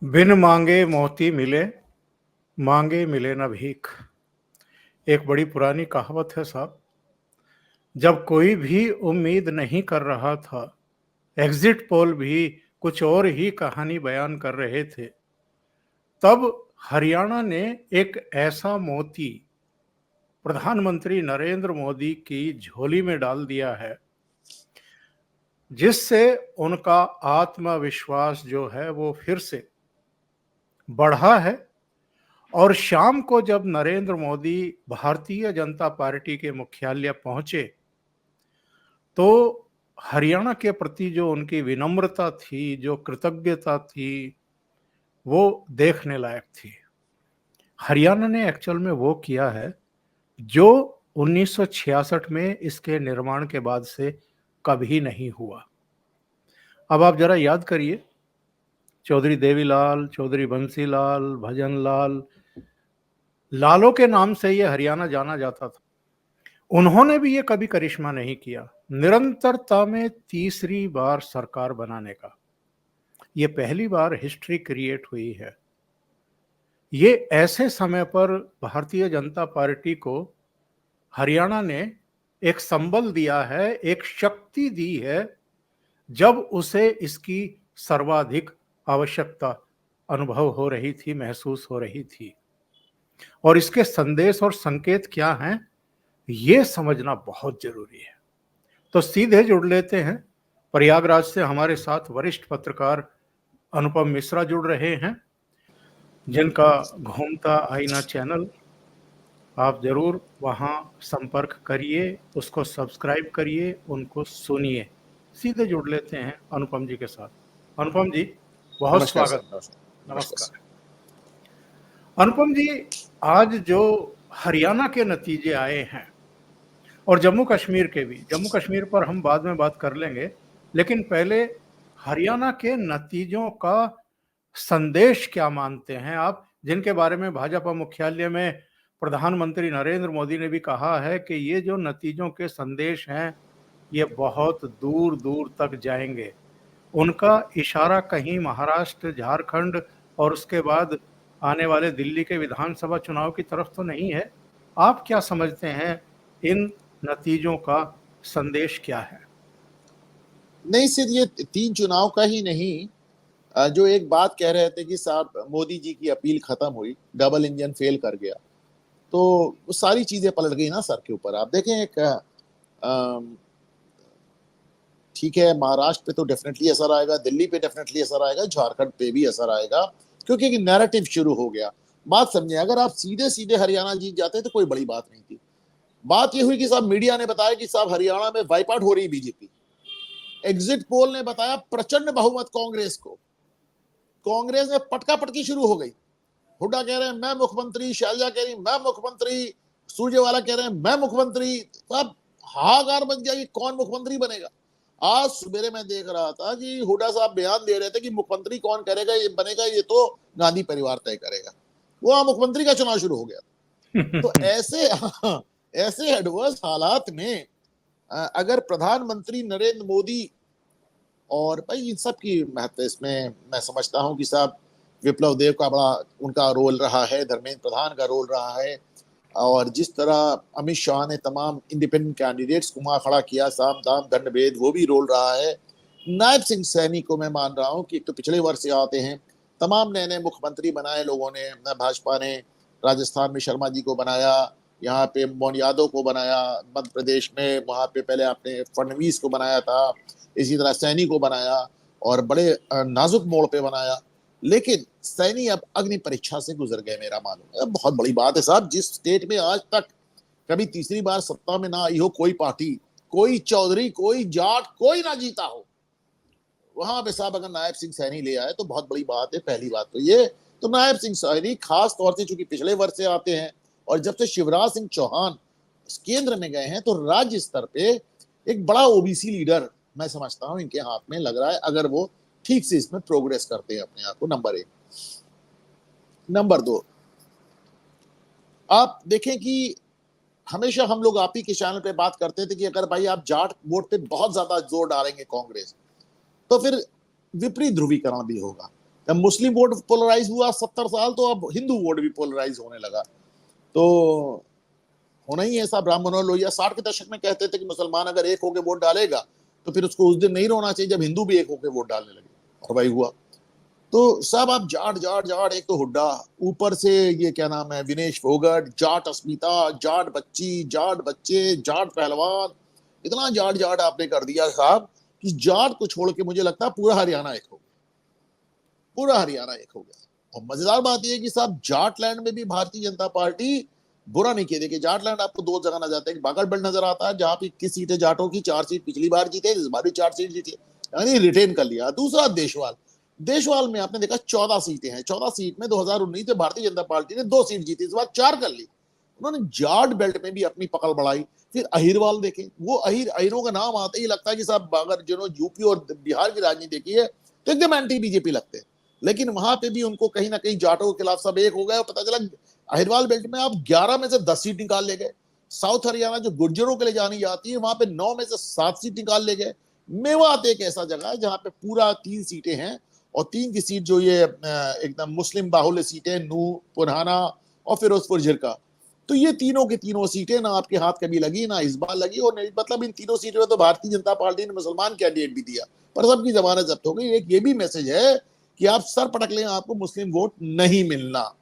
बिन मांगे मोती मिले, मांगे मिले न भीख। एक बड़ी पुरानी कहावत है साहब। जब कोई भी उम्मीद नहीं कर रहा था, एग्जिट पोल भी कुछ और ही कहानी बयान कर रहे थे, तब हरियाणा ने एक ऐसा मोती प्रधानमंत्री नरेंद्र मोदी की झोली में डाल दिया है, जिससे उनका आत्मविश्वास जो है वो फिर से बढ़ा है। और शाम को जब नरेंद्र मोदी भारतीय जनता पार्टी के मुख्यालय पहुंचे, तो हरियाणा के प्रति जो उनकी विनम्रता थी, जो कृतज्ञता थी, वो देखने लायक थी। हरियाणा ने एक्चुअल में वो किया है जो 1966 में इसके निर्माण के बाद से कभी नहीं हुआ। अब आप जरा याद करिए, चौधरी देवीलाल, चौधरी बंसीलाल, भजनलाल, लालों के नाम से ये हरियाणा जाना जाता था। उन्होंने भी ये कभी करिश्मा नहीं किया, निरंतरता में तीसरी बार सरकार बनाने का। ये पहली बार हिस्ट्री क्रिएट हुई है। ये ऐसे समय पर भारतीय जनता पार्टी को हरियाणा ने एक संबल दिया है, एक शक्ति दी है, जब उसे इसकी सर्वाधिक आवश्यकता अनुभव हो रही थी, महसूस हो रही थी। और इसके संदेश और संकेत क्या हैं, ये समझना बहुत जरूरी है। तो सीधे जुड़ लेते हैं। प्रयागराज से हमारे साथ वरिष्ठ पत्रकार अनुपम मिश्रा जुड़ रहे हैं, जिनका घूमता आईना चैनल, आप जरूर वहां संपर्क करिए, उसको सब्सक्राइब करिए, उनको सुनिए। सीधे जुड़ लेते हैं अनुपम जी के साथ। अनुपम जी, बहुत नमस्कार सर। स्वागत। नमस्कार नमस्कार अनुपम जी। आज जो हरियाणा के नतीजे आए हैं और जम्मू कश्मीर के भी, जम्मू कश्मीर पर हम बाद में बात कर लेंगे, लेकिन पहले हरियाणा के नतीजों का संदेश क्या मानते हैं आप, जिनके बारे में भाजपा मुख्यालय में प्रधानमंत्री नरेंद्र मोदी ने भी कहा है कि ये जो नतीजों के संदेश हैं, ये बहुत दूर दूर तक जाएंगे। उनका इशारा कहीं महाराष्ट्र, झारखंड और उसके बाद आने वाले दिल्ली के विधानसभा चुनाव की तरफ तो नहीं है। आप क्या समझते हैं, इन नतीजों का संदेश क्या है? नहीं सिर्फ ये 3 चुनाव का ही नहीं, जो एक बात कह रहे थे कि साहब मोदी जी की अपील खत्म हुई, डबल इंजन फेल कर गया, तो वो सारी चीजें पलट गई ना सर के ऊपर। आप देखें, एक ठीक है, महाराष्ट्र पे तो डेफिनेटली असर आएगा, दिल्ली पे डेफिनेटली असर आएगा, झारखंड पे भी असर आएगा, क्योंकि एक नैरेटिव शुरू हो गया। बात समझे, अगर आप सीधे सीधे हरियाणा जीत जाते तो कोई बड़ी बात नहीं थी। बात यह हुई कि साहब मीडिया ने बताया कि साहब हरियाणा में वाइप आउट हो रही बीजेपी, एग्जिट पोल ने बताया प्रचंड बहुमत कांग्रेस को, कांग्रेस में पटका पटकी शुरू हो गई। हुड्डा कह रहे हैं मैं मुख्यमंत्री, शैलजा कह रही मैं मुख्यमंत्री, सुरजेवाला कह रहे हैं मैं मुख्यमंत्री। अब हाहाकार बन गया कि कौन मुख्यमंत्री बनेगा। आज सवेरे मैं देख रहा था कि हुड्डा साहब बयान दे रहे थे कि मुख्यमंत्री कौन करेगा, ये बनेगा ये तो गांधी परिवार तय करेगा। वो मुख्यमंत्री का चुनाव शुरू हो गया। तो ऐसे ऐसे एडवर्स हालात में अगर प्रधानमंत्री नरेंद्र मोदी, और भाई इन सब की महत्व इसमें मैं समझता हूं कि साहब विप्लव देव का बड़ा उनका रोल रहा है, धर्मेंद्र प्रधान का रोल रहा है, और जिस तरह अमित शाह ने तमाम इंडिपेंडेंट कैंडिडेट्स को वहां खड़ा किया, साम दाम दंड भेद, वो भी रोल रहा है। नायब सिंह सैनी को मैं मान रहा हूं कि एक तो पिछले वर्ष से आते हैं, तमाम नए नए मुख्यमंत्री बनाए लोगों ने, भाजपा ने राजस्थान में शर्मा जी को बनाया, यहाँ पे मोहन यादव को बनाया, मध्य प्रदेश में वहां पे पहले आपने फडणवीस को बनाया था, इसी तरह सैनी को बनाया और बड़े नाजुक मोड़ पे बनाया। लेकिन सैनी अब अग्नि परीक्षा से गुजर गए, मेरा मालूम है। बहुत बड़ी बात है साहब, जिस स्टेट में आज तक कभी तीसरी बार सत्ता में ना आई हो कोई पार्टी, कोई चौधरी, कोई जाट, कोई ना जीता हो, वहां पे साहब अगर नायब सिंह सैनी ले आए तो बहुत बड़ी बात है। पहली बात तो ये, तो नायब सिंह सैनी खास तौर से चूंकि पिछले वर्ष से आते हैं और जब से शिवराज सिंह चौहान केंद्र में गए हैं, तो राज्य स्तर पे एक बड़ा ओबीसी लीडर मैं समझता हूं इनके हाथ में लग रहा है, अगर वो ठीक से इसमें प्रोग्रेस करते हैं अपने आप को। नंबर 1। नंबर 2, आप देखें कि हमेशा हम लोग आप ही के चैनल पे बात करते थे कि अगर भाई आप जाट वोट पे बहुत ज्यादा जोर डालेंगे कांग्रेस, तो फिर विपरीत ध्रुवीकरण भी होगा। जब मुस्लिम वोट पोलराइज हुआ 70 साल, तो अब हिंदू वोट भी पोलराइज होने लगा। तो होना ही ऐसा। ब्राह्मण मनोहर लोहिया 60 के दशक में कहते थे कि मुसलमान अगर एक होकर वोट डालेगा तो फिर उसको उस दिन नहीं रोना चाहिए जब हिंदू भी एक होकर वोट डालने लगे, और वही हुआ। तो सब आप जाट जाट जाट, एक तो हुड्डा, ऊपर से ये क्या नाम है विनेश फोगट, जाट अस्मिता, जाट बच्ची, जाट बच्चे, जाट पहलवान, इतना जाट जाट आपने कर दिया साहब कि जाट को छोड़ के मुझे लगता है पूरा हरियाणा एक हो गया, पूरा हरियाणा एक हो गया। और मजेदार बात यह कि साहब जाटलैंड में भी भारतीय जनता पार्टी बुरा नहीं किया। देखिए जाटलैंड आपको दो जगह नजर आता है, बागल बेल्ट नजर आता है जहां पे 21 सीटें जाटों की, 4 सीट पिछली बार जीते, इस बार भी 4 सीट जीती, यानी रिटेन कर लिया। दूसरा देशवाल, देशवाल में आपने देखा 14 सीटें हैं, 14 सीट में 2019 में भारतीय जनता पार्टी ने 2 सीट जीती, इस बार 4 कर ली। उन्होंने जाट बेल्ट में भी अपनी पकड़ बढ़ाई। फिर अहिरवाल देखें, वो अहिरों का नाम आते ही लगता है कि साहब अगर जिन्होंने यूपी और बिहार की राजनीति देखी है तो एकदम एंटी बीजेपी लगते हैं, लेकिन वहां पे भी उनको कहीं ना कहीं जाटों के खिलाफ सब एक हो गए। पता चला अहिरवाल बेल्ट में आप 11 में से 10 सीट निकाल ले गए। साउथ हरियाणा जो गुर्जरों के लिए जानी जाती है, वहां पे 9 में से 7 सीट निकाल ले गए। मेवात एक ऐसा जगह है जहां पे पूरा 3 सीटें हैं, और 3 की सीट जो ये एकदम मुस्लिम बाहुल्य सीटें, नू, पुरहाना और फिरोजपुर झिरका। तो ये तीनों की तीनों सीटें ना आपके हाथ कभी लगी ना इस बार लगी, और मतलब इन तीनों सीटों में तो भारतीय जनता पार्टी ने मुसलमान कैंडिडेट भी दिया, पर सबकी जमानत जब्त हो गई। एक ये भी मैसेज है कि आप सर पटक लें, आपको मुस्लिम वोट नहीं मिलना,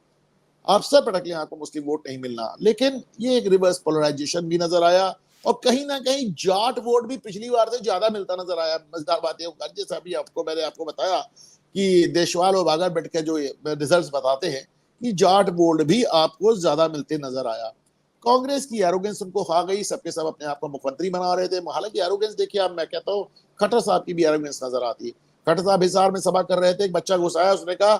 आप सर पटक लें, आपको मुस्लिम वोट नहीं मिलना। लेकिन ये एक रिवर्स पोलराइजेशन भी नजर आया, और कहीं ना कहीं जाट वोट भी पिछली बार से ज्यादा मिलता नजर आया। मजेदार बात यह, जैसा अभी मैंने आपको बताया कि देशवाल और बागल बेट के जो रिजल्ट्स बताते हैं कि जाट वोट भी आपको ज्यादा मिलते नजर आया। कांग्रेस की एरोगेंस उनको खा गई, सबके सब अपने आप को मुख्यमंत्री बना रहे थे। हालांकि एरोगेंस देखिए, अब मैं कहता हूँ खट्टर साहब की भी एरोगेंस नजर आती है। खट्टर साहब हिसार में सभा कर रहे थे, एक बच्चा घुसाया, उसने कहा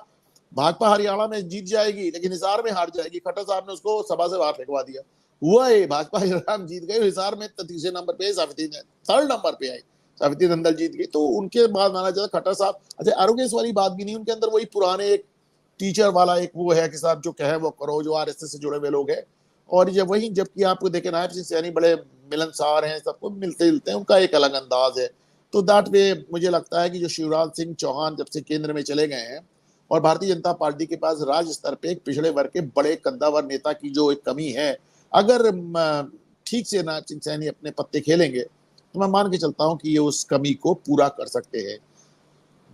भाजपा हरियाणा में जीत जाएगी लेकिन हिसार में हार जाएगी। खट्टर साहब ने उसको सभा से बाहर फेंकवा दिया। हुआ है, भाजपा हरियाणा में जीत गई, हिसार में तीसरे नंबर पे, सावित्री ने 3rd नंबर पे आई, सावित्री नंदल जीत गई। तो उनके बाद माना जाता खट्टर साहब, अच्छा एरोगेंस वाली बात भी नहीं, उनके अंदर वही पुराने एक टीचर वाला एक वो है कि साहब जो कहे वो करो, जो आरएसएस से जुड़े हुए लोग हैं। और जब वही जबकि आपको देखे नायब सिंह सैनी बड़े मिलनसार हैं, सबको मिलते जुलते हैं, उनका एक अलग अंदाज है। तो दैट वे मुझे लगता है कि जो शिवराज सिंह चौहान जब से केंद्र में चले गए हैं, और भारतीय जनता पार्टी के पास राज्य स्तर पे एक पिछड़े वर्ग के बड़े कद्दावर नेता की जो एक कमी है, अगर ठीक से नायब सिंह सैनी अपने पत्ते खेलेंगे तो मैं मान के चलता हूं कि ये उस कमी को पूरा कर सकते हैं।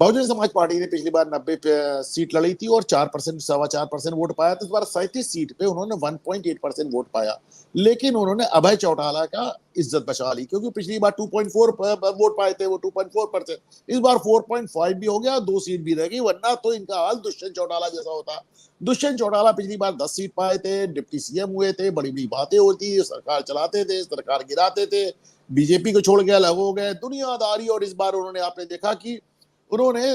बहुजन समाज पार्टी ने पिछली बार 90 सीट लड़ी थी और 4%, 4.25% वोट पाया, तो इस बार 37 सीट पे उन्होंने 1.8% वोट पाया। लेकिन उन्होंने अभय चौटाला का इज्जत बचा ली, क्योंकि पिछली बार 2.4 वोट पाए थे, वो 2.4%, इस बार 4.5 भी हो गया, 2 सीट भी रह गई, वरना तो इनका हाल दुष्यंत चौटाला जैसा होता। दुष्यंत चौटाला पिछली बार 10 सीट पाए थे, डिप्टी सीएम हुए थे, बड़ी बड़ी बातें होती, सरकार चलाते थे, सरकार गिराते थे, बीजेपी को छोड़ के अलग हो गए, दुनियादारी। और इस बार उन्होंने, आपने देखा कि उन्होंने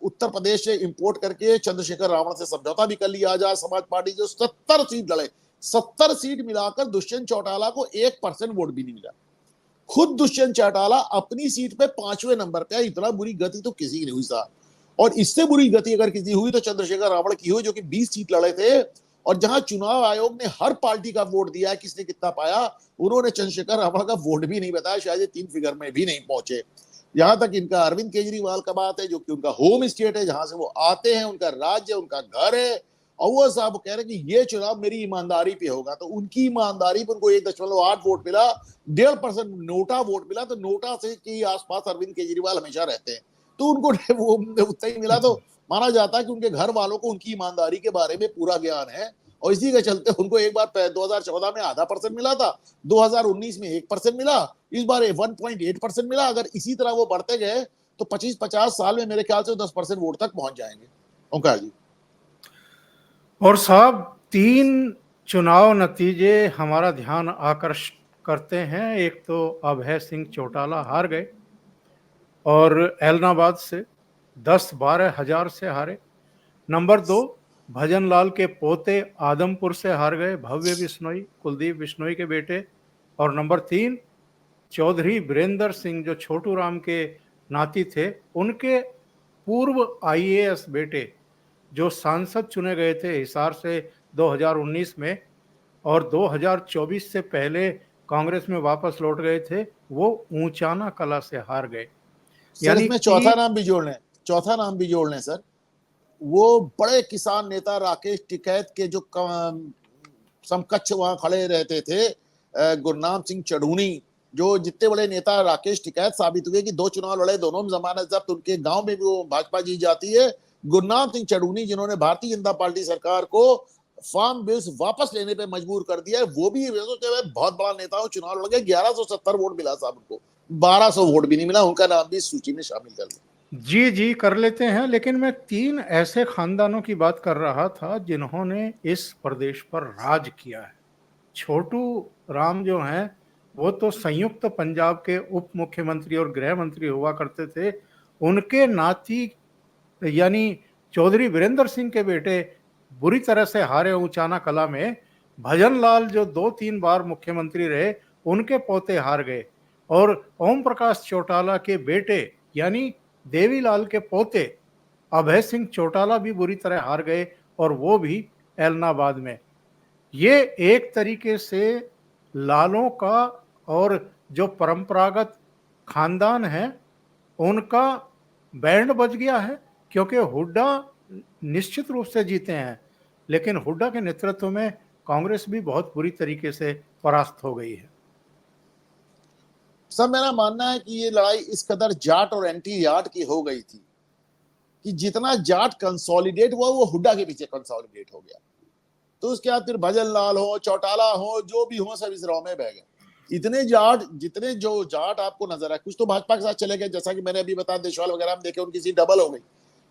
उत्तर प्रदेश से इंपोर्ट करके चंद्रशेखर रावण से समझौता भी कर लिया। आजाद समाज पार्टी जो 70 सीट लड़े, 70 सीट मिलाकर दुष्यंत चौटाला को 1% वोट भी नहीं मिला। खुद दुष्यंत चौटाला अपनी सीट पे 5वें नंबर पे। इतना बुरी गति तो किसी की नहीं हुई साहब, और इससे बुरी गति अगर किसी हुई तो चंद्रशेखर रावण की हुई, जो कि 20 सीट लड़े थे, और जहां चुनाव आयोग ने हर पार्टी का वोट दिया है, किसने कितना पाया, उन्होंने चंद्रशेखर रावण का वोट भी नहीं बताया, शायद 3 फिगर में भी नहीं पहुंचे। यहां तक इनका अरविंद केजरीवाल का बात है, जो कि उनका होम स्टेट है, जहां से वो आते हैं, उनका राज्य, उनका घर है, और वो साहब कह रहे हैं कि ये चुनाव मेरी ईमानदारी पे होगा। तो उनकी ईमानदारी पर उनको 1.8 वोट मिला, 1.5% नोटा वोट मिला। तो नोटा से के आसपास अरविंद केजरीवाल हमेशा रहते हैं, तो उनको वो उतना ही मिला। तो माना जाता है कि उनके घर वालों को उनकी ईमानदारी के बारे में पूरा ज्ञान है, और इसी के चलते उनको एक बार 2014 में ½ % मिला था, 2019 में 1% मिला, इस बार 1.8% मिला। अगर इसी तरह वो बढ़ते गए तो 25-50 साल में मेरे ख्याल से 10% वोट तक पहुंच जाएंगे। ओंकार जी। और साहब 3 चुनाव नतीजे हमारा ध्यान आकर्षित करते हैं। एक तो अभय सिंह चौटाला हार गए और एलनाबाद से 10-12 हजार से हारे। नंबर 2 भजन लाल के पोते आदमपुर से हार गए, भव्य बिश्नोई, कुलदीप बिश्नोई के बेटे। और नंबर 3 चौधरी वीरेंद्र सिंह, जो छोटू राम के नाती थे, उनके पूर्व आईएएस बेटे, जो सांसद चुने गए थे हिसार से 2019 में, और 2024 से पहले कांग्रेस में वापस लौट गए थे, वो ऊंचाना कला से हार गए। सर यानी इसमें कि चौथा नाम भी जोड़ लें सर। वो बड़े किसान नेता राकेश टिकैत के जो समकक्ष वहां खड़े रहते थे, गुरनाम सिंह चढ़ूनी, जो जितने बड़े नेता राकेश टिकैत साबित हुए कि 2 चुनाव लड़े, दोनों में जमानत जब्त, उनके गांव में भी वो भाजपा जीत जाती है। गुरनाम सिंह चढ़ूनी जिन्होंने भारतीय जनता पार्टी सरकार को फार्म बिल्स वापस लेने पे मजबूर कर दिया है, वो भी बहुत बड़ा नेता हो, चुनाव लड़ गए, 1170 वोट मिला साहब उनको, 1200 वोट भी नहीं मिला, उनका नाम भी सूची में शामिल कर दिया। जी जी कर लेते हैं, लेकिन मैं 3 ऐसे खानदानों की बात कर रहा था जिन्होंने इस प्रदेश पर राज किया है। छोटू राम जो हैं वो तो संयुक्त पंजाब के उप मुख्यमंत्री और गृह मंत्री हुआ करते थे। उनके नाती यानी चौधरी वीरेंद्र सिंह के बेटे बुरी तरह से हारे ऊंचाना कला में। भजन लाल जो 2-3 बार मुख्यमंत्री रहे, उनके पोते हार गए। और ओम प्रकाश चौटाला के बेटे यानी देवीलाल के पोते अभय सिंह चौटाला भी बुरी तरह हार गए, और वो भी एलनाबाद में। ये एक तरीके से लालों का और जो परंपरागत खानदान है उनका बैंड बज गया है, क्योंकि हुड्डा निश्चित रूप से जीते हैं, लेकिन हुड्डा के नेतृत्व में कांग्रेस भी बहुत बुरी तरीके से परास्त हो गई है। सब मेरा मानना है कि ये लड़ाई इस कदर जाट और एंटी जाट की हो गई थी कि जितना जाट कंसोलिडेट हुआ वो हुड्डा के पीछे कंसोलिडेट हो गया। तो उसके बाद फिर भजन लाल हो, चौटाला हो, जो भी हो, सब इस रौ में बह गए। इतने जाट, जितने जो जाट आपको नजर आए, कुछ तो भाजपा के साथ चले गए, जैसा कि मैंने अभी बताया देशवाल वगैरह में देखे उनकी सीट डबल हो गई,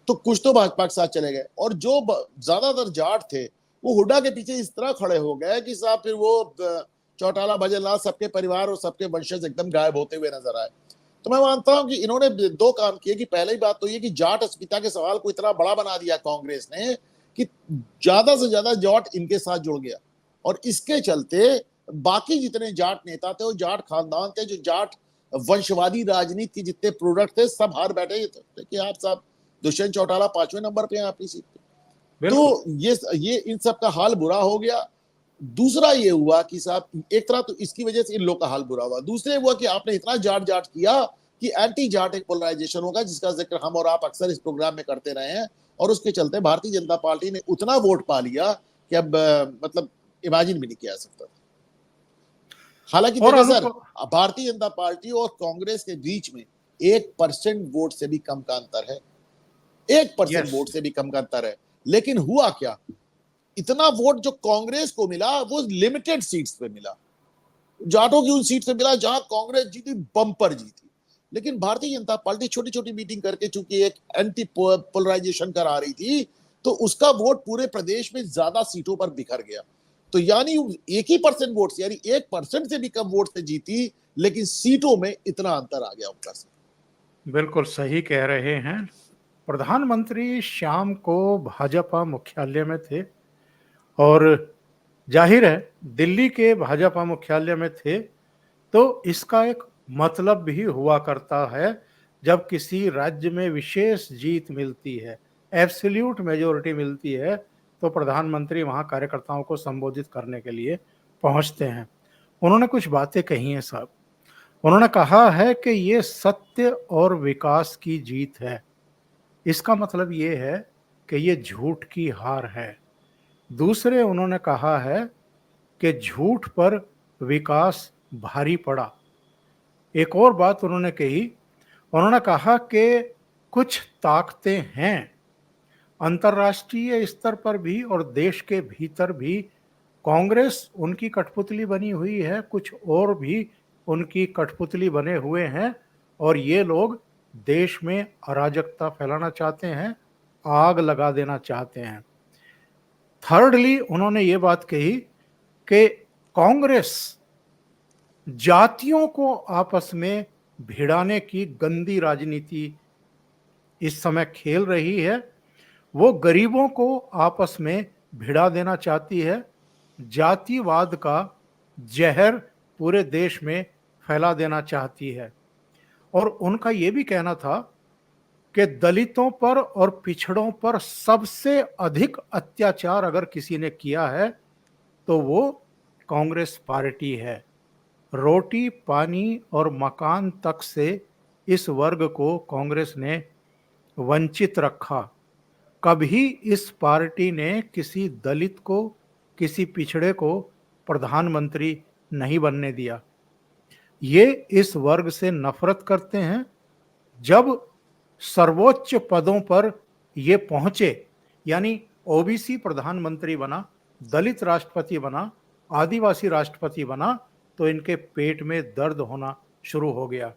तो कुछ तो भाजपा के साथ चले गए। और जो ज्यादातर जाट थे वो हुड्डा के पीछे इस तरह खड़े हो गए कि साहब फिर वो चौटाला, भजन लाल, सबके परिवार और सबके वंशज एकदम गायब होते हुए नजर आए। तो मैं मानता हूं कि इन्होंने 2 काम किए कि पहली बात तो ये कि जाट अस्मिता के सवाल को इतना बड़ा बना दिया कांग्रेस ने कि ज्यादा से ज्यादा जाट इनके साथ जुड़ गया, और इसके चलते बाकी जितने जाट नेता थे, वो जाट खानदान थे, जो जाट वंशवादी राजनीति के जितने प्रोडक्ट थे, सब हार बैठे थे कि आप साहब दुष्यंत चौटाला 5वें नंबर पे हैं अपनी सीट पे। तो ये इन सब का हाल बुरा हो गया। दूसरा ये हुआ कि साहब एक तरह तो इसकी वजह से इन लोग का हाल बुरा हुआ, दूसरे हुआ कि आपने इतना जाट जाट किया कि एंटी जाट एक पोलराइजेशन होगा, जिसका जिक्र हम और आप अक्सर इस प्रोग्राम में करते रहे हैं, और उसके चलते भारतीय जनता पार्टी ने उतना वोट पा लिया कि अब मतलब इमेजिन भी नहीं किया जा सकता। हालांकि देखिए सर, भारतीय जनता पार्टी और कांग्रेस के बीच में 1% वोट से भी कम का अंतर है, 1% वोट से भी कम का अंतर है। लेकिन हुआ क्या, इतना वोट जो कांग्रेस को मिला वो लिमिटेड सीट्स पे मिला, जाटों की उन सीट से मिला जहां कांग्रेस जीती, बम्पर जीती। लेकिन भारतीय जनता पार्टी छोटी छोटी मीटिंग करके चूंकि एक एंटी पोलराइजेशन करा रही थी, तो उसका वोट पूरे प्रदेश में ज्यादा सीटों पर बिखर गया। तो यानी 1% वोट से, यानी 1% से भी कम वोट से जीती, लेकिन सीटों में इतना अंतर आ गया उनका से। बिल्कुल सही कह रहे हैं। प्रधानमंत्री शाम को भाजपा मुख्यालय में थे, और जाहिर है दिल्ली के भाजपा मुख्यालय में थे, तो इसका एक मतलब भी हुआ करता है। जब किसी राज्य में विशेष जीत मिलती है, एब्सोल्यूट मेजोरिटी मिलती है, तो प्रधानमंत्री वहां कार्यकर्ताओं को संबोधित करने के लिए पहुंचते हैं। उन्होंने कुछ बातें कही हैं साहब। उन्होंने कहा है कि ये सत्य और विकास की जीत है। इसका मतलब ये है कि ये झूठ की हार है। दूसरे उन्होंने कहा है कि झूठ पर विकास भारी पड़ा। एक और बात उन्होंने कही, उन्होंने कहा कि कुछ ताकतें हैं अंतर्राष्ट्रीय स्तर पर भी और देश के भीतर भी, कांग्रेस उनकी कठपुतली बनी हुई है, कुछ और भी उनकी कठपुतली बने हुए हैं, और ये लोग देश में अराजकता फैलाना चाहते हैं, आग लगा देना चाहते हैं। थर्डली उन्होंने ये बात कही कि कांग्रेस जातियों को आपस में भिड़ाने की गंदी राजनीति इस समय खेल रही है। वो गरीबों को आपस में भिड़ा देना चाहती है, जातिवाद का जहर पूरे देश में फैला देना चाहती है। और उनका ये भी कहना था कि दलितों पर और पिछड़ों पर सबसे अधिक अत्याचार अगर किसी ने किया है तो वो कांग्रेस पार्टी है। रोटी, पानी और मकान तक से इस वर्ग को कांग्रेस ने वंचित रखा। कभी इस पार्टी ने किसी दलित को, किसी पिछड़े को प्रधानमंत्री नहीं बनने दिया। ये इस वर्ग से नफरत करते हैं। जब सर्वोच्च पदों पर ये पहुंचे, यानी ओबीसी प्रधानमंत्री बना, दलित राष्ट्रपति बना, आदिवासी राष्ट्रपति बना, तो इनके पेट में दर्द होना शुरू हो गया।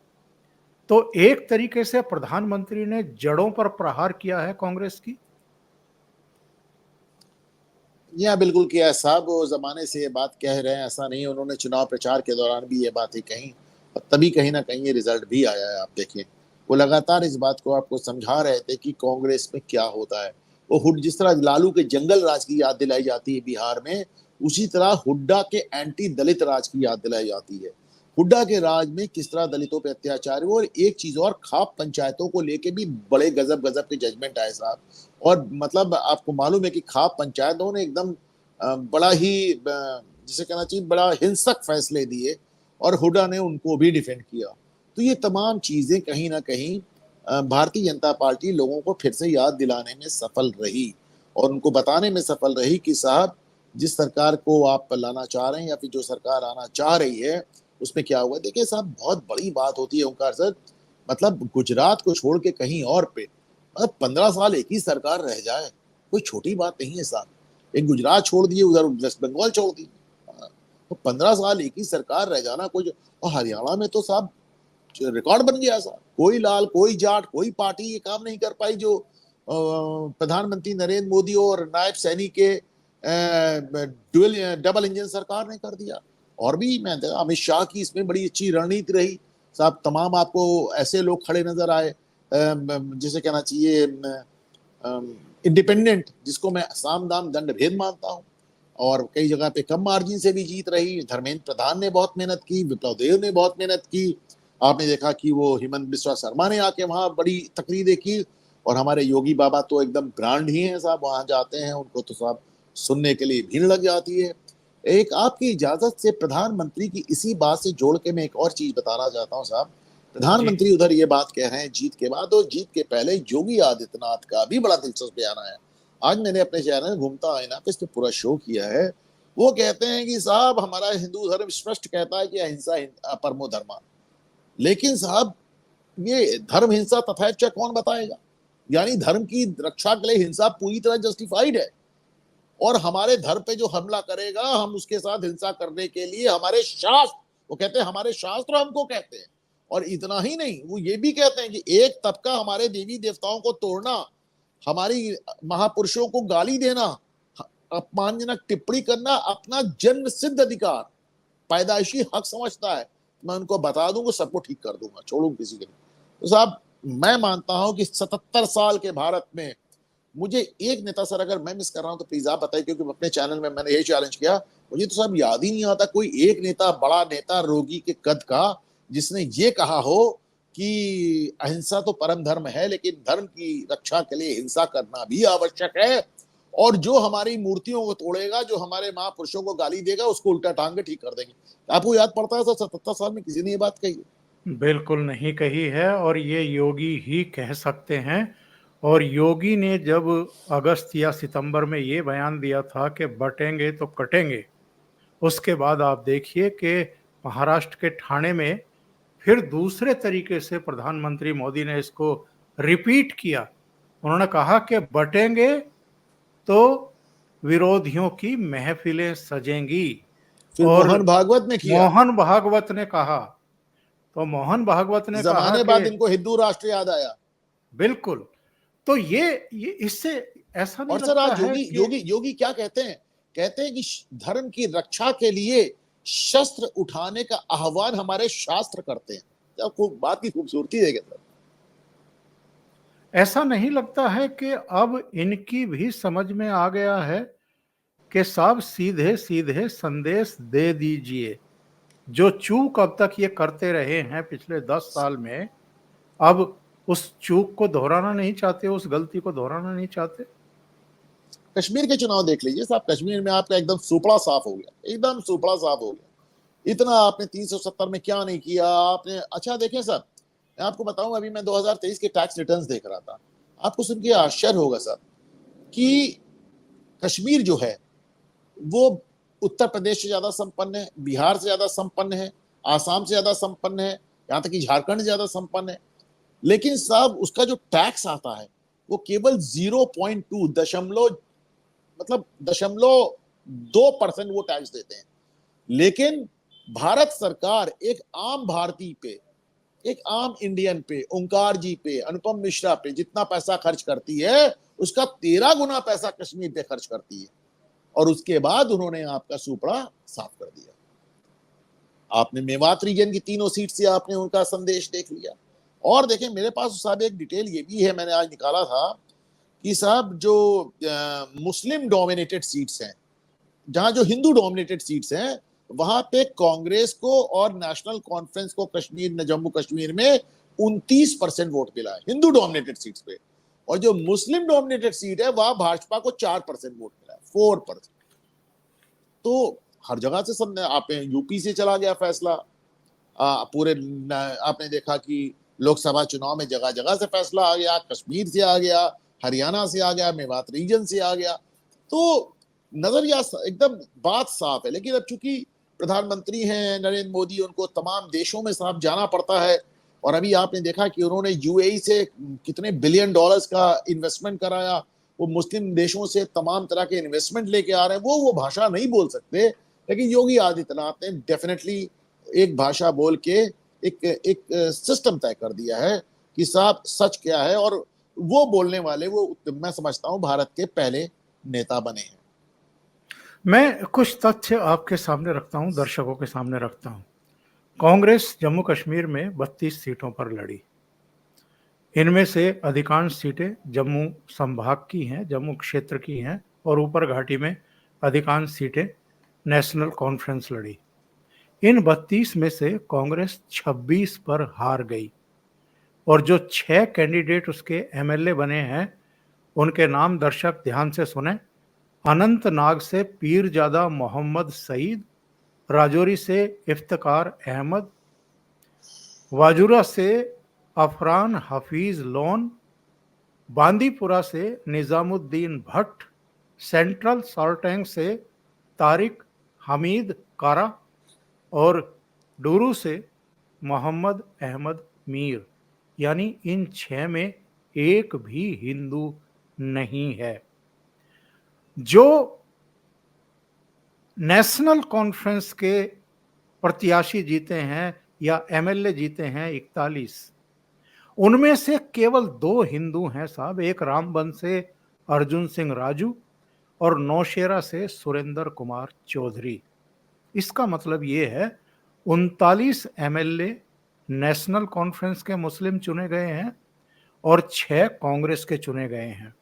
तो एक तरीके से प्रधानमंत्री ने जड़ों पर प्रहार किया है कांग्रेस की। यह बिल्कुल किया है साहब, वो जमाने से ये बात कह रहे हैं, ऐसा नहीं, उन्होंने चुनाव प्रचार के दौरान भी ये बातें कही और तभी कहीं ना कहीं ये रिजल्ट भी आया है। आप देखिए, वो लगातार इस बात को आपको समझा रहे थे कि कांग्रेस में क्या होता है। वो जिस तरह लालू के जंगल राज की याद दिलाई जाती है बिहार में, उसी तरह हुड्डा के एंटी दलित राज की याद दिलाई जाती है। हुड्डा के राज में किस तरह दलितों पे अत्याचार हुआ, और एक चीज और, खाप पंचायतों को लेके भी बड़े गजब गजब के जजमेंट आए साहब। और मतलब आपको मालूम है कि खाप पंचायतों ने एकदम बड़ा ही जिसे कहना चाहिए बड़ा हिंसक फैसले दिए, और हुड्डा ने उनको भी डिफेंड किया। तो ये तमाम चीजें कहीं ना कहीं भारतीय जनता पार्टी लोगों को फिर से याद दिलाने में सफल रही, और उनको बताने में सफल रही कि साहब, जिस सरकार को आप लाना चाह रहे हैं या फिर जो सरकार आना चाह रही है, उसमें क्या हुआ। देखिए साहब, बहुत बड़ी बात होती है ओंकार सर, मतलब गुजरात को छोड़ के कहीं और पे मतलब 15 साल एक ही सरकार रह जाए, कोई छोटी बात नहीं है साहब। एक गुजरात छोड़ दिए, उधर वेस्ट बंगाल छोड़ दी, तो 15 साल एक ही सरकार रह जाना कोई। और हरियाणा में तो साहब रिकॉर्ड बन गया साहब, कोई लाल, कोई जाट, कोई पार्टी ये काम नहीं कर पाई जो प्रधानमंत्री नरेंद्र मोदी और नायब सैनी के डबल इंजन सरकार ने कर दिया। और भी मैं अमित शाह की इसमें बड़ी अच्छी रणनीति रही साहब। तमाम आपको ऐसे लोग खड़े नजर आए, जिसे कहना चाहिए इंडिपेंडेंट, जिसको मैं साम दाम दंड भेद मानता हूँ, और कई जगह पे कम मार्जिन से भी जीत रही। धर्मेंद्र प्रधान ने बहुत मेहनत की, विप्लव देव ने बहुत मेहनत की। आपने देखा कि वो हेमंत बिस्वा शर्मा ने आके वहां बड़ी तकरीरें की, और हमारे योगी बाबा तो एकदम ब्रांड ही हैं साहब, वहां जाते हैं उनको तो साहब सुनने के लिए भीड़ लग जाती है। एक आपकी इजाजत से प्रधानमंत्री की इसी बात से जोड़ के मैं एक और चीज बताना चाहता हूँ साहब। जी। प्रधानमंत्री उधर ये बात कह रहे हैं जीत के बाद, और जीत के पहले योगी आदित्यनाथ का भी बड़ा दिलचस्प बयान आया। आज मैंने अपने चैनल घूमता आईना पे इस पे पूरा शो किया है। वो कहते हैं कि साहब, हमारा हिंदू धर्म स्पष्ट कहता है कि अहिंसा परमो धर्मा, लेकिन साहब ये धर्म हिंसा तथैच कौन बताएगा। यानी धर्म की रक्षा के लिए हिंसा पूरी तरह जस्टिफाइड है, और हमारे धर्म पे जो हमला करेगा, हम उसके साथ हिंसा करने के लिए हमारे शास्त्र, वो कहते हैं हमारे शास्त्र हमको कहते हैं। और इतना ही नहीं, वो ये भी कहते हैं कि एक तबका हमारे देवी देवताओं को तोड़ना, हमारी महापुरुषों को गाली देना, अपमानजनक टिप्पणी करना अपना जन्म सिद्ध अधिकार, पैदाइशी हक समझता है। मैं उनको बता दूंगा, सबको ठीक कर दूंगा, छोड़ूंगा किसी के नहीं। तो साहब, मैं मानता हूं कि 77 साल के भारत में मुझे एक नेता, सर अगर मैं मिस कर रहा हूं तो प्लीज आप बताइए, क्योंकि अपने चैनल में मैंने ये चैलेंज किया, मुझे तो साहब याद ही नहीं आता कोई एक नेता, बड़ा नेता रोगी के कद का, जिसने ये कहा हो कि अहिंसा तो परम धर्म है, लेकिन धर्म की रक्षा के लिए हिंसा करना भी आवश्यक है, और जो हमारी मूर्तियों को तोड़ेगा, जो हमारे महापुरुषों को गाली देगा, उसको उल्टा टांग के ठीक कर देंगे। आपको याद पड़ता है सर, 77 साल में किसी ने ये बात कही है? बिल्कुल नहीं कही है, और ये योगी ही कह सकते हैं। और योगी ने जब अगस्त या सितंबर में ये बयान दिया था कि बटेंगे तो कटेंगे, उसके बाद आप देखिए कि महाराष्ट्र के ठाणे में फिर दूसरे तरीके से प्रधानमंत्री मोदी ने इसको रिपीट किया। उन्होंने कहा कि बटेंगे तो विरोधियों की महफिलें सजेंगी। फिर और मोहन भागवत ने किया, मोहन भागवत ने कहा, तो मोहन भागवत ने कहा जमाने कि बाद इनको हिंदू राष्ट्र याद आया। बिल्कुल। तो ये इससे ऐसा नहीं और सर लगता आज है योगी कि योगी योगी क्या कहते हैं, कहते हैं कि धर्म की रक्षा के लिए शस्त्र उठाने का आह्वान हमारे शास्त्र करते हैं। क्या खूब बात की खूबसूरती है क्या सर? ऐसा नहीं लगता है कि अब इनकी भी समझ में आ गया है कि साहब सीधे सीधे संदेश दे दीजिए। जो चूक अब तक ये करते रहे हैं पिछले 10 साल में, अब उस चूक को दोहराना नहीं चाहते, उस गलती को दोहराना नहीं चाहते। कश्मीर के चुनाव देख लीजिए साहब, कश्मीर में आपका एकदम सुपड़ा साफ हो गया, एकदम सुपड़ा साफ हो गया। इतना आपने 370 में क्या नहीं किया आपने। अच्छा देखें सर, मैं आपको बताऊं, अभी मैं 2023 के टैक्स रिटर्न्स देख रहा था, आपको सुन के आश्चर्य होगा सर। कि कश्मीर जो है वो उत्तर प्रदेश से ज्यादा संपन्न है, बिहार से ज्यादा संपन्न है, आसाम से ज्यादा संपन्न है, यहां तक कि झारखंड से ज्यादा संपन्न है। लेकिन साहब उसका जो टैक्स आता है वो केवल 0.2 दशमलव मतलब 0.2% वो टैक्स देते हैं। लेकिन भारत सरकार एक आम भारतीय पे, एक आम इंडियन पे, ओंकार जी पे, अनुपम मिश्रा पे जितना पैसा खर्च करती है उसका 13 गुना पैसा कश्मीर पे खर्च करती है। और उसके बाद उन्होंने आपका सुपड़ा साफ कर दिया। आपने मेवात रीजन की तीनों सीट से आपने उनका संदेश देख लिया। और देखें मेरे पास साहब एक डिटेल ये भी है, मैंने आज निकाला था कि साहब जो मुस्लिम डोमिनेटेड सीट्स हैं, जहां जो हिंदू डोमिनेटेड सीट्स हैं, वहां पे कांग्रेस को और नेशनल कॉन्फ्रेंस को कश्मीर जम्मू कश्मीर में 29% वोट मिला है हिंदू डोमिनेटेड सीट्स पे। और जो मुस्लिम डोमिनेटेड सीट है वहां भाजपा को 4% वोट मिला है, 4%। तो हर जगह से सब, आपने यूपी से चला गया फैसला, पूरे आपने देखा कि लोकसभा चुनाव में जगह जगह से फैसला आ गया, कश्मीर से आ गया, हरियाणा से आ गया, मेवात रीजन से आ गया। तो नजरिया एकदम बात साफ है। लेकिन अब चूंकि प्रधानमंत्री हैं नरेंद्र मोदी, उनको तमाम देशों में साहब जाना पड़ता है। और अभी आपने देखा कि उन्होंने यूएई से कितने बिलियन डॉलर्स का इन्वेस्टमेंट कराया, वो मुस्लिम देशों से तमाम तरह के इन्वेस्टमेंट लेके आ रहे हैं। वो भाषा नहीं बोल सकते, लेकिन योगी आदित्यनाथ ने डेफिनेटली एक भाषा बोल के एक सिस्टम तय कर दिया है कि साहब सच क्या है। और वो बोलने वाले वो मैं समझता हूं भारत के पहले नेता बने हैं। मैं कुछ तथ्य आपके सामने रखता हूं, दर्शकों के सामने रखता हूं। कांग्रेस जम्मू कश्मीर में 32 सीटों पर लड़ी। इनमें से अधिकांश सीटें जम्मू संभाग की हैं, जम्मू क्षेत्र की हैं, और ऊपर घाटी में अधिकांश सीटें नेशनल कॉन्फ्रेंस लड़ी। इन 32 में से कांग्रेस 26 पर हार गई। और जो 6 कैंडिडेट उसके एमएलए बने हैं उनके नाम दर्शक ध्यान से सुने। अनंतनाग से पीरजादा मोहम्मद सईद, राजौरी से इफ्तिकार अहमद, वाजुरा से अफरान हफीज लोन, बांदीपुरा से निजामुद्दीन भट्ट, सेंट्रल सॉल्टैंग से तारिक हमीद कारा और डूरू से मोहम्मद अहमद मीर। यानी इन 6 में एक भी हिंदू नहीं है। जो नेशनल कॉन्फ्रेंस के प्रत्याशी जीते हैं या एमएलए जीते हैं 41, उनमें से केवल 2 हिंदू हैं साहब। एक रामबन से अर्जुन सिंह राजू और नौशेरा से सुरेंद्र कुमार चौधरी। इसका मतलब ये है 39 एमएलए नेशनल कॉन्फ्रेंस के मुस्लिम चुने गए हैं और 6 कांग्रेस के चुने गए हैं।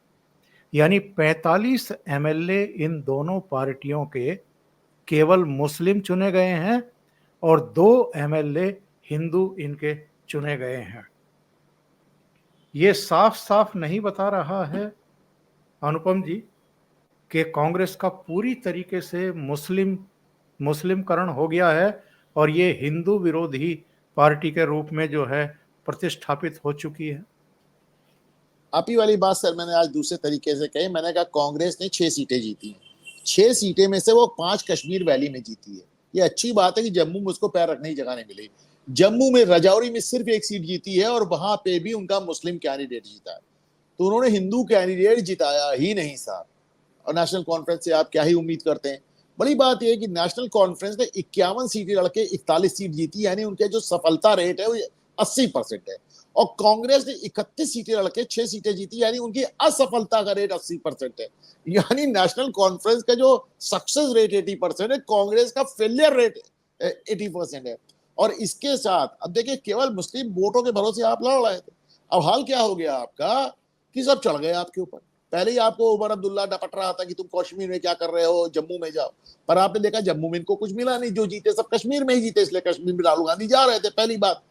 यानी 45 एमएलए इन दोनों पार्टियों के केवल मुस्लिम चुने गए हैं और 2 एमएलए हिंदू इनके चुने गए हैं। ये साफ साफ नहीं बता रहा है अनुपम जी कि कांग्रेस का पूरी तरीके से मुस्लिमकरण हो गया है और ये हिंदू विरोधी पार्टी के रूप में जो है प्रतिष्ठापित हो चुकी है। आप ही वाली बात सर मैंने आज दूसरे तरीके से कही। मैंने कहा कांग्रेस ने 6 सीटें जीती हैं, 6 सीटें में से वो 5 कश्मीर वैली में जीती है। ये अच्छी बात है कि जम्मू में उसको पैर रखने की जगह नहीं मिली। जम्मू में राजौरी में सिर्फ 1 सीट जीती है और वहां पे भी उनका मुस्लिम कैंडिडेट जीता है। तो उन्होंने हिंदू कैंडिडेट जिताया ही नहीं साहब। और नेशनल कॉन्फ्रेंस से आप क्या ही उम्मीद करते हैं। बड़ी बात यह है कि नेशनल कॉन्फ्रेंस ने 51 सीटें लड़के 41 सीट जीती, यानी उनके जो सफलता रेट है वो 80% है। और कांग्रेस ने 31 सीटें लड़के 6 सीटें जीती, यानी उनकी असफलता का रेट 80% है। यानी नेशनल कॉन्फ्रेंस का जो सक्सेस रेट 80% है, कांग्रेस का फेलियर रेट 80% है। और इसके साथ अब देखिए केवल मुस्लिम वोटों के भरोसे आप लड़ रहे थे, अब हाल क्या हो गया आपका कि सब चढ़ गए आपके ऊपर। पहले ही आपको उमर अब्दुल्ला डपट रहा था कि तुम कश्मीर में क्या कर रहे हो, जम्मू में जाओ। पर आपने देखा जम्मू में इनको कुछ मिला नहीं, जो जीते सब कश्मीर में ही जीते, इसलिए कश्मीर में राहुल गांधी जा रहे थे, पहली बात।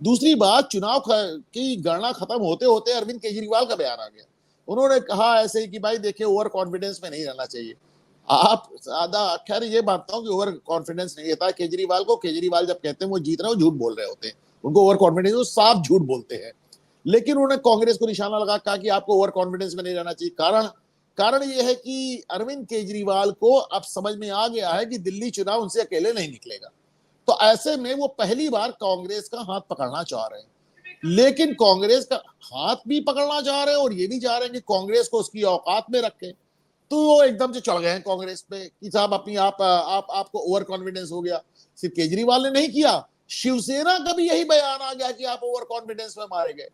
दूसरी बात, चुनाव की गणना खत्म होते होते अरविंद केजरीवाल का बयान आ गया। उन्होंने कहा ऐसे ही कि भाई देखिए ओवर कॉन्फिडेंस में नहीं रहना चाहिए। आप ज्यादा, खैर ये मानता हूं कि ओवर कॉन्फिडेंस नहीं रहता केजरीवाल को। केजरीवाल जब कहते हैं वो जीत रहे हो, झूठ बोल रहे होते हैं, उनको ओवर कॉन्फिडेंस, वो साफ झूठ बोलते हैं। लेकिन उन्होंने कांग्रेस को निशाना लगा, कहा कि आपको ओवर कॉन्फिडेंस में नहीं रहना चाहिए। कारण यह है कि अरविंद केजरीवाल को अब समझ में आ गया है कि दिल्ली चुनाव उनसे अकेले नहीं निकलेगा। तो ऐसे में वो पहली बार कांग्रेस का हाथ पकड़ना चाह रहे हैं, लेकिन कांग्रेस का हाथ भी पकड़ना चाह रहे हैं और ये भी चाह रहे हैं कि कांग्रेस को उसकी औकात में रखें। तो वो एकदम से चढ़ गए हैं कांग्रेस पे कि साहब अपनी आपको ओवर कॉन्फिडेंस हो गया। सिर्फ केजरीवाल ने नहीं किया, शिवसेना का भी यही बयान आ गया कि आप ओवर कॉन्फिडेंस में मारे गए।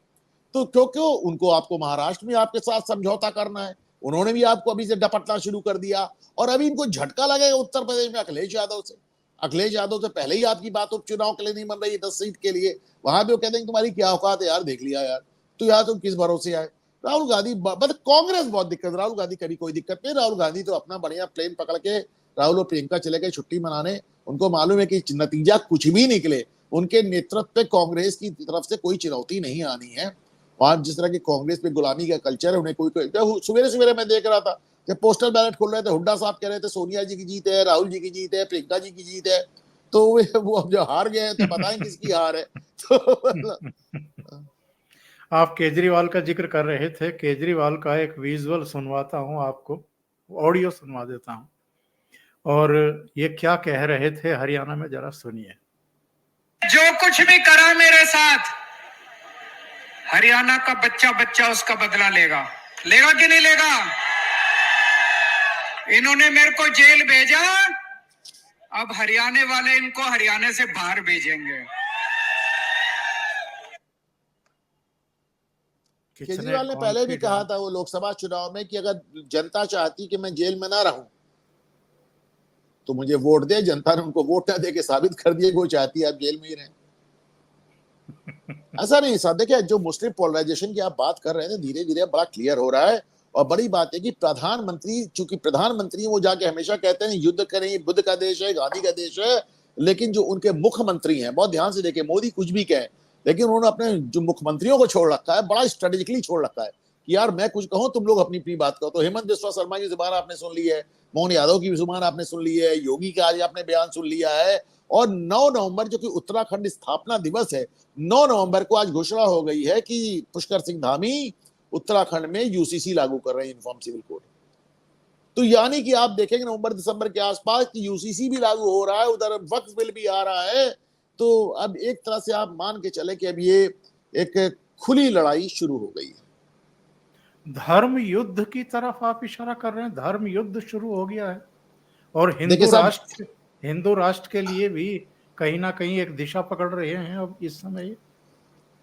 तो क्योंकि उनको आपको महाराष्ट्र में आपके साथ समझौता करना है, उन्होंने भी आपको अभी से डपटना शुरू कर दिया और अभी इनको झटका लगेगा उत्तर प्रदेश में अखिलेश यादव से। अखिलेश यादव से पहले ही आपकी बात उपचुनाव के लिए नहीं बन रही है 10 सीट के लिए, वहां भी वो कहते हैं तुम्हारी क्या औकात है यार, देख लिया यार, तो यार तुम किस भरोसे आए। राहुल गांधी मतलब कांग्रेस बहुत दिक्कत, राहुल गांधी कभी कोई दिक्कत नहीं। राहुल गांधी तो अपना बढ़िया प्लेन पकड़ के राहुल और प्रियंका चले गए छुट्टी मनाने। उनको मालूम है कि नतीजा कुछ भी निकले, उनके नेतृत्व पे कांग्रेस की तरफ से कोई चुनौती नहीं आनी है। और जिस तरह की कांग्रेस में गुलामी का कल्चर है, उन्हें कोई सवेरे सवेरे मैं देख रहा था जब पोस्टल बैलेट खोल रहे थे, हुड्डा साहब कह रहे थे सोनिया जी की जीत है, राहुल जी की जीत है, प्रियंका जी की जीत है। तो वो अब जो हार गए हैं तो बताएं किसकी हार है। तो आप केजरीवाल का जिक्र कर रहे थे, केजरीवाल का एक विजुअल सुनवाता हूं आपको, ऑडियो सुनवा देता हूं, और ये क्या कह रहे थे हरियाणा में, जरा सुनिए। जो कुछ भी करा मेरे साथ, हरियाणा का बच्चा बच्चा उसका बदला लेगा। लेगा कि नहीं लेगा? इन्होंने मेरे को जेल भेजा, अब हरियाणा वाले इनको हरियाणा से बाहर भेजेंगे। केजरीवाल ने पहले भी कहा था वो लोकसभा चुनाव में कि अगर जनता चाहती कि मैं जेल में ना रहूं तो मुझे वोट दे। जनता ने उनको वोट ना दे के साबित कर दिया कि वो चाहती है आप जेल में ही रहें। ऐसा नहीं साहब, देखिए जो मुस्लिम पोलराइजेशन की आप बात कर रहे हैं धीरे धीरे बड़ा क्लियर हो रहा है। और बड़ी बात है कि प्रधानमंत्री, चूंकि प्रधानमंत्री वो जाके हमेशा कहते हैं युद्ध करें, बुद्ध का देश है, गांधी का देश है, लेकिन जो उनके मुख्यमंत्री हैं, बहुत ध्यान से देखें, मोदी कुछ भी कहे लेकिन उन्होंने अपने जो मुख्यमंत्रियों को छोड़ रखा है, बड़ा स्ट्रेटेजिकली छोड़ रखा है कि यार मैं कुछ कहूं तुम लोग अपनी अपनी बात करो। तो हेमंत बिस्वा शर्मा की जुबान आपने सुन ली है, मोहन यादव की जुबान आपने सुन ली है, योगी का आज आपने बयान सुन लिया है। और 9 नवंबर जो कि उत्तराखंड स्थापना दिवस है, 9 नवंबर को आज घोषणा हो गई है कि पुष्कर सिंह धामी उत्तराखंड में यूसीसी लागू कर रहे हैं, यूनिफॉर्म सिविल कोड। तो यानी कि आप देखेंगे नवंबर दिसंबर के आसपास कि यूसीसी भी लागू हो रहा है, उधर वक्फ बिल भी आ रहा है। तो अब एक तरह से आप मान के चले कि अब ये एक खुली लड़ाई शुरू हो गई है। धर्म युद्ध की तरफ आप इशारा कर रहे हैं, धर्म युद्ध शुरू हो गया है। और हिंदू राष्ट्र के लिए भी कहीं ना कहीं एक दिशा पकड़ रहे हैं अब इस समय।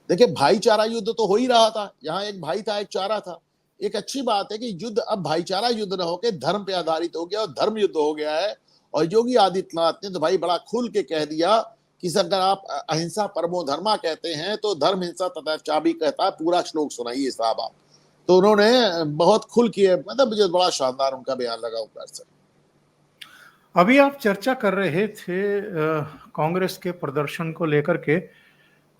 देखिए भाईचारा युद्ध तो हो ही रहा था, यहाँ एक भाई था एक चारा था। एक अच्छी बात है कि युद्ध अब भाईचारा युद्ध न होकर धर्म पे आधारित हो गया और धर्म युद्ध हो गया है। और योगी आदित्यनाथ ने तो भाई बड़ा खुल के कह दिया कि अगर आप अहिंसा परमो धर्मा कहते हैं तो धर्म हिंसा तथा चाबी कहता है, पूरा श्लोक सुनाइए साहब आप। तो उन्होंने बहुत खुल के, मतलब मुझे बड़ा शानदार उनका बयान लगा ऊपर से। अभी आप चर्चा कर रहे थे कांग्रेस के प्रदर्शन को लेकर के।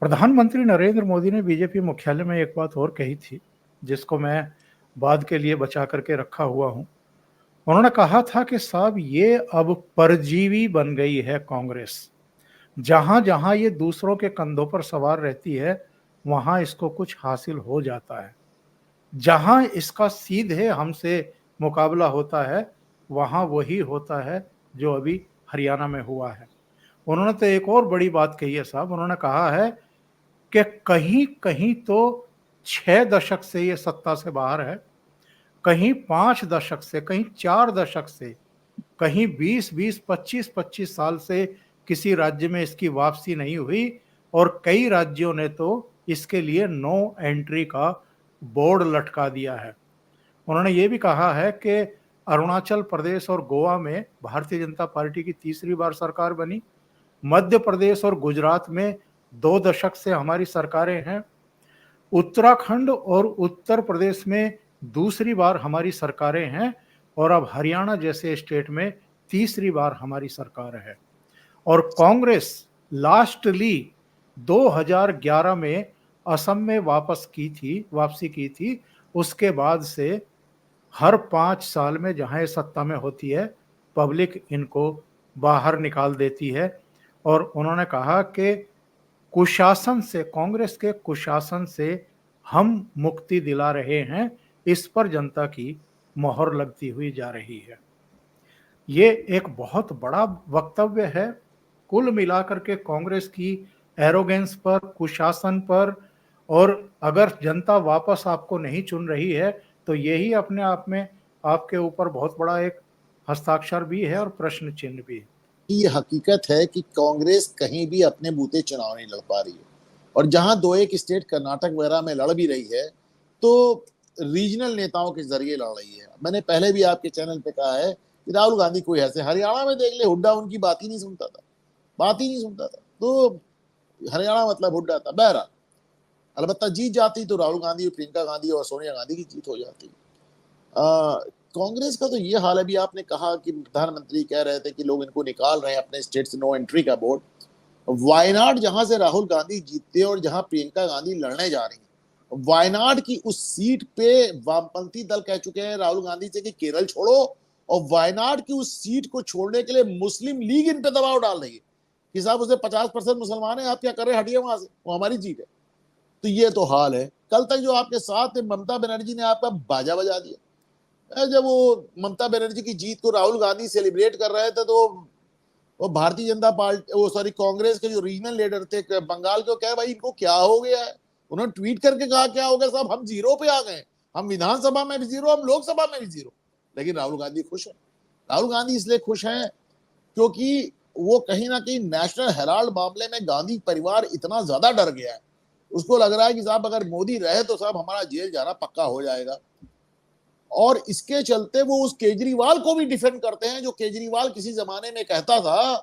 प्रधानमंत्री नरेंद्र मोदी ने बीजेपी मुख्यालय में एक बात और कही थी जिसको मैं बाद के लिए बचा करके रखा हुआ हूं। उन्होंने कहा था कि साहब ये अब परजीवी बन गई है कांग्रेस, जहां जहां ये दूसरों के कंधों पर सवार रहती है वहां इसको कुछ हासिल हो जाता है, जहां इसका सीधे हमसे मुकाबला होता है वहां वही होता है जो अभी हरियाणा में हुआ है। उन्होंने तो एक और बड़ी बात कही है साहब, उन्होंने कहा है कि कहीं कहीं तो 6 दशक से ये सत्ता से बाहर है, कहीं 5 दशक से, कहीं 4 दशक से, कहीं 20-20, 25-25 साल से किसी राज्य में इसकी वापसी नहीं हुई और कई राज्यों ने तो इसके लिए नो एंट्री का बोर्ड लटका दिया है। उन्होंने ये भी कहा है कि अरुणाचल प्रदेश और गोवा में भारतीय जनता पार्टी की तीसरी बार सरकार बनी, मध्य प्रदेश और गुजरात में 2 दशक से हमारी सरकारें हैं, उत्तराखंड और उत्तर प्रदेश में दूसरी बार हमारी सरकारें हैं और अब हरियाणा जैसे स्टेट में तीसरी बार हमारी सरकार है। और कांग्रेस लास्टली 2011 में असम में वापसी की थी। उसके बाद से हर 5 साल में जहां ये सत्ता में होती है पब्लिक इनको बाहर निकाल देती है। और उन्होंने कहा कि कुशासन से, कांग्रेस के कुशासन से हम मुक्ति दिला रहे हैं, इस पर जनता की मोहर लगती हुई जा रही है। ये एक बहुत बड़ा वक्तव्य है कुल मिलाकर के कांग्रेस की एरोगेंस पर, कुशासन पर। और अगर जनता वापस आपको नहीं चुन रही है तो यही अपने आप में आपके ऊपर बहुत बड़ा एक हस्ताक्षर भी है और प्रश्न चिन्ह भी है। ये हकीकत है कि कांग्रेस कहीं भी अपने बूते चुनाव नहीं लड़ पा रही है, और जहां दो एक स्टेट कर्नाटक वगैरह में लड़ भी रही है तो रीजनल नेताओं के जरिए लड़ रही है। मैंने पहले भी आपके चैनल पे कहा है कि राहुल गांधी कोई ऐसे, हरियाणा में देख ले, हुड्डा उनकी बात ही नहीं सुनता था, बात ही नहीं सुनता था। तो हरियाणा मतलब हुड्डा था। बहरहाल अलबत्ता जीत जाती तो राहुल गांधी, प्रियंका गांधी और सोनिया गांधी की जीत हो जाती। कांग्रेस का तो ये हाल है। भी आपने कहा कि प्रधानमंत्री कह रहे थे कि लोग इनको निकाल रहे हैं अपने स्टेट से, नो एंट्री का बोर्ड। वायनाड जहां से राहुल गांधी जीतते और जहां प्रियंका गांधी लड़ने जा रही है, वायनाड की उस सीट पे वामपंथी दल कह चुके हैं राहुल गांधी से कि केरल छोड़ो, और वायनाड की उस सीट को छोड़ने के लिए मुस्लिम लीग इन पे दबाव डाल रही है कि साहब उसे 50% मुसलमान है, आप क्या कर रहे हैं, हटिए वहां से, वो हमारी सीट है। तो ये तो हाल है। कल तक जो आपके साथ ममता बनर्जी ने आपका बाजा बजा दिया। जब वो ममता बनर्जी की जीत को राहुल गांधी सेलिब्रेट कर रहे थे तो वो भारतीय जनता पार्टी, वो सॉरी कांग्रेस के जो रीजनल लीडर थे बंगाल के, क्या भाई इनको क्या हो गया है। उन्होंने ट्वीट करके कहा क्या हो गया साहब, हम जीरो पे आ गए, हम विधानसभा में भी जीरो, हम लोकसभा में भी जीरो। लेकिन राहुल गांधी खुश है। राहुल गांधी इसलिए खुश हैं क्योंकि वो कहीं ना कहीं नेशनल हेराल्ड मामले में गांधी परिवार इतना ज्यादा डर गया है, उसको लग रहा है कि साहब अगर मोदी रहे तो साहब हमारा जेल जाना पक्का हो जाएगा। और इसके चलते वो उस केजरीवाल को भी डिफेंड करते हैं, जो केजरीवाल किसी जमाने में कहता था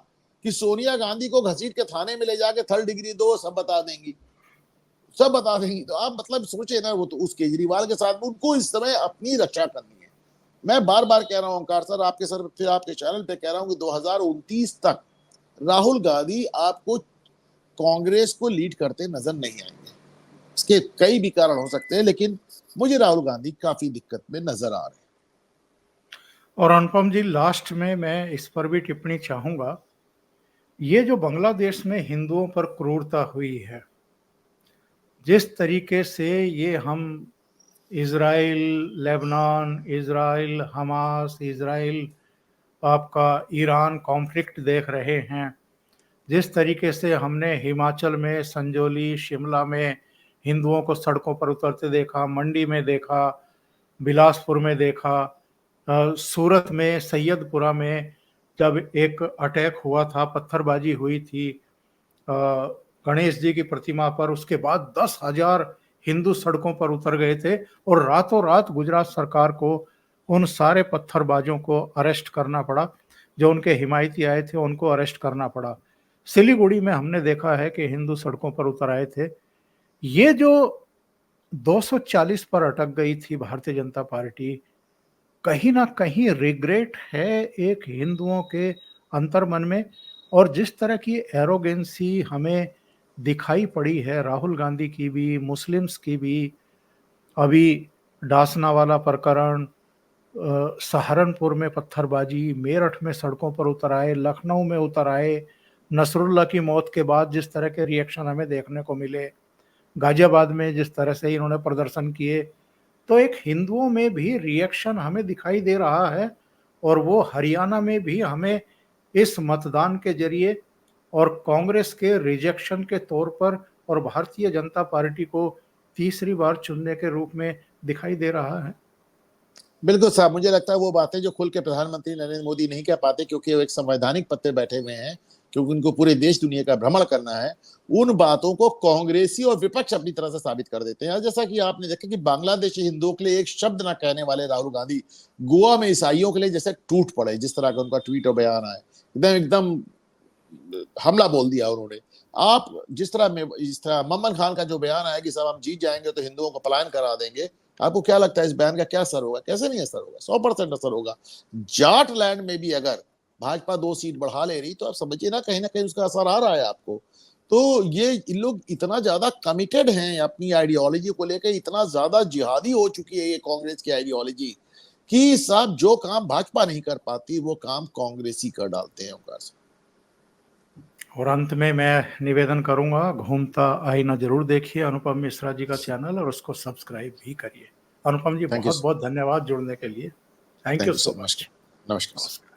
कि सोनिया गांधी को घसीट के थाने में ले जाके 3rd डिग्री दो, सब बता देंगी, सब बता देंगी। तो आप मतलब सोचे ना, वो तो उस केजरीवाल के साथ उनको इस समय अपनी रक्षा करनी है। मैं बार बार कह रहा हूं ओंकार सर, आपके सर फिर आपके चैनल पे कह रहा हूं कि 2029 तक राहुल गांधी आपको कांग्रेस को लीड करते नजर नहीं आएंगे। इसके कई भी कारण हो सकते हैं, लेकिन मुझे राहुल गांधी काफी दिक्कत में नजर आ रहे हैं। और अनुपम जी, लास्ट में मैं इस पर भी टिप्पणी चाहूंगा। ये जो बांग्लादेश में हिंदुओं पर क्रूरता हुई है, जिस तरीके से ये हम Israel, Lebanon, Israel, Hamas, Israel, आपका ईरान कॉन्फ्लिक्ट देख रहे हैं, जिस तरीके से हमने हिमाचल में संजौली, शिमला में हिंदुओं को सड़कों पर उतरते देखा, मंडी में देखा, बिलासपुर में देखा, सूरत में सैयदपुरा में जब एक अटैक हुआ था, पत्थरबाजी हुई थी गणेश जी की प्रतिमा पर, उसके बाद 10,000 हिंदू सड़कों पर उतर गए थे और रातों रात गुजरात सरकार को उन सारे पत्थरबाजों को अरेस्ट करना पड़ा। जो उनके हिमायती आए थे उनको अरेस्ट करना पड़ा। सिलीगुड़ी में हमने देखा है कि हिंदू सड़कों पर उतर आए थे। ये जो 240 पर अटक गई थी भारतीय जनता पार्टी, कहीं ना कहीं रिग्रेट है एक हिंदुओं के अंतर्मन में। और जिस तरह की एरोगेंसी हमें दिखाई पड़ी है, राहुल गांधी की भी, मुस्लिम्स की भी, अभी डासना वाला प्रकरण, सहारनपुर में पत्थरबाजी, मेरठ में सड़कों पर उतर आए, लखनऊ में उतर आए, नसरुल्ला की मौत के बाद जिस तरह के रिएक्शन हमें देखने को मिले, गाजियाबाद में जिस तरह से इन्होंने प्रदर्शन किए, तो एक हिंदुओं में भी रिएक्शन हमें दिखाई दे रहा है। और वो हरियाणा में भी हमें इस मतदान के जरिए और कांग्रेस के रिजेक्शन के तौर पर और भारतीय जनता पार्टी को तीसरी बार चुनने के रूप में दिखाई दे रहा है। बिल्कुल साहब, मुझे लगता है वो बातें जो खुल के प्रधानमंत्री नरेंद्र मोदी नहीं कह पाते क्योंकि वो एक संवैधानिक पद पे बैठे हुए हैं, क्योंकि उनको पूरे देश दुनिया का भ्रमण करना है, उन बातों को कांग्रेसी और विपक्ष अपनी तरह से साबित कर देते हैं। जैसा कि आपने देखा कि बांग्लादेशी हिंदुओं के लिए एक शब्द ना कहने वाले राहुल गांधी गोवा में ईसाइयों के लिए जैसे टूट पड़े, जिस तरह का उनका ट्वीट और बयान आया, एकदम एकदम हमला बोल दिया उन्होंने। आप जिस तरह ममन खान का जो बयान आया कि साहब हम जीत जाएंगे तो हिंदुओं को पलायन करा देंगे, आपको क्या लगता है इस बयान का क्या असर होगा? कैसे नहीं असर होगा? 100% असर होगा। जाट लैंड में भी अगर भाजपा 2 सीट बढ़ा ले रही तो आप समझिए ना कहीं उसका असर आ रहा है आपको। तो ये इन लोग इतना ज्यादा कमिटेड हैं अपनी आइडियोलॉजी को लेकर, इतना ज्यादा जिहादी हो चुकी है ये कांग्रेस की आइडियोलॉजी कि साहब जो काम भाजपा नहीं कर पाती वो काम कांग्रेस ही कर डालते हैं। और अंत में मैं निवेदन करूंगा, घूमता आईना जरूर देखिए अनुपम मिश्रा जी का चैनल और उसको सब्सक्राइब भी करिए। अनुपम जी Thank you, बहुत बहुत धन्यवाद जुड़ने के लिए। Thank thank you you so so much. Much. नमस्कार।